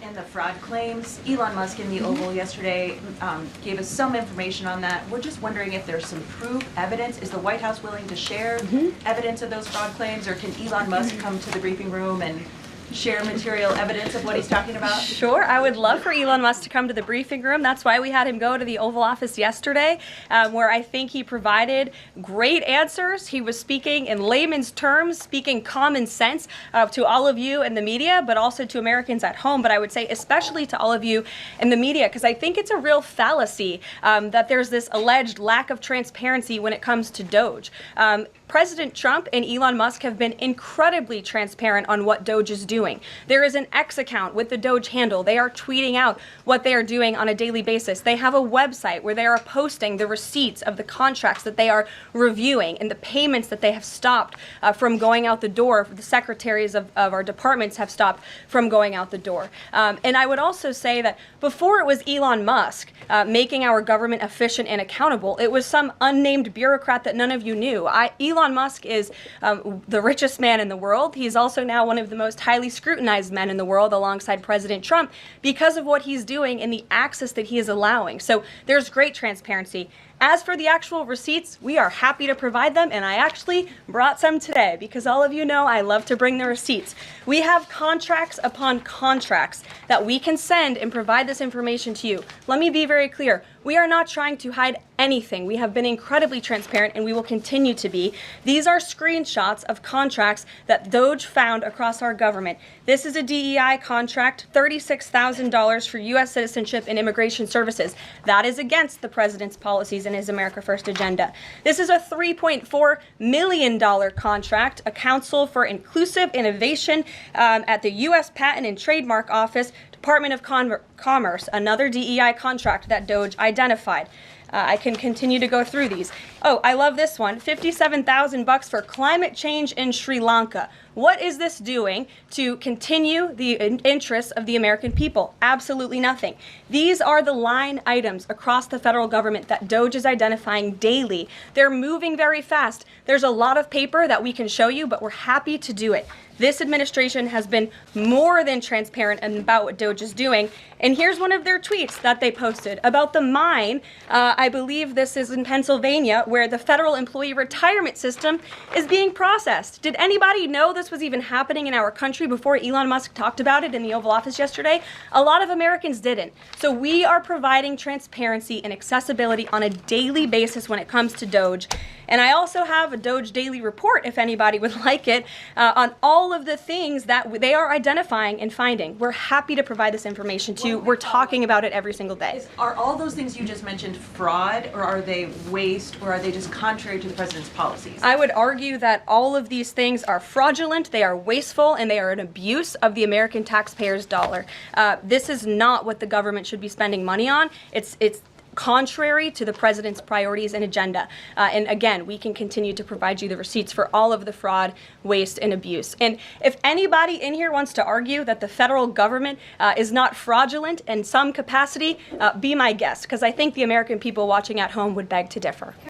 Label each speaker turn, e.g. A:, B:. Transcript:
A: And the fraud claims, Elon Musk in the Oval yesterday gave us some information on that. We're just wondering if there's some proof, evidence. Is the White House willing to share evidence of those fraud claims, or can Elon Musk come to the briefing room and share material evidence of what he's talking about?
B: Sure, I would love for Elon Musk to come to the briefing room. That's why we had him go to the Oval Office yesterday, where I think he provided great answers. He was speaking in layman's terms, speaking common sense to all of you in the media, but also to Americans at home. But I would say especially to all of you in the media, because I think it's a real fallacy that there's this alleged lack of transparency when it comes to Doge. President Trump and Elon Musk have been incredibly transparent on what Doge is doing. There is an X account with the Doge handle. They are tweeting out what they are doing on a daily basis. They have a website where they are posting the receipts of the contracts that they are reviewing and the payments that they have stopped from going out the door. The secretaries of our departments have stopped from going out the door. And I would also say that before it was Elon Musk making our government efficient and accountable, it was some unnamed bureaucrat that none of you knew. Elon Musk is the richest man in the world. He's also now one of the most highly scrutinized men in the world alongside President Trump because of what he's doing and the access that he is allowing. So there's great transparency. As for the actual receipts, we are happy to provide them, and I actually brought some today because all of you know I love to bring the receipts. We have contracts upon contracts that we can send and provide this information to you. Let me be very clear. We are not trying to hide anything. We have been incredibly transparent, and we will continue to be. These are screenshots of contracts that Doge found across our government. This is a DEI contract, $36,000 for U.S. citizenship and immigration services. That is against the president's policies and his America First agenda. This is a $3.4 million contract, a Council for Inclusive Innovation at the U.S. Patent and Trademark Office, Department of Commerce, another DEI contract that Doge identified. I can continue to go through these. Oh, I love this one. $57,000 for climate change in Sri Lanka. What is this doing to continue the interests of the American people? Absolutely nothing. These are the line items across the federal government that Doge is identifying daily. They're moving very fast. There's a lot of paper that we can show you, but we're happy to do it. This administration has been more than transparent about what Doge is doing. And here's one of their tweets that they posted about the mine. I believe this is in Pennsylvania, where the federal employee retirement system is being processed. Did anybody know this was even happening in our country before Elon Musk talked about it in the Oval Office yesterday? A lot of Americans didn't. So we are providing transparency and accessibility on a daily basis when it comes to Doge. And I also have a Doge daily report, if anybody would like it, on all of the things that they are identifying and finding. We're happy to provide this information to you. We're talking about it every single day.
A: Are all those things you just mentioned fraud, or are they waste, or are they just contrary to the president's policies?
B: I would argue that all of these things are fraudulent, they are wasteful, and they are an abuse of the American taxpayer's dollar. This is not what the government should be spending money on. It's contrary to the president's priorities and agenda. And again, we can continue to provide you the receipts for all of the fraud, waste, and abuse. And if anybody in here wants to argue that the federal government is not fraudulent in some capacity, be my guest, because I think the American people watching at home would beg to differ.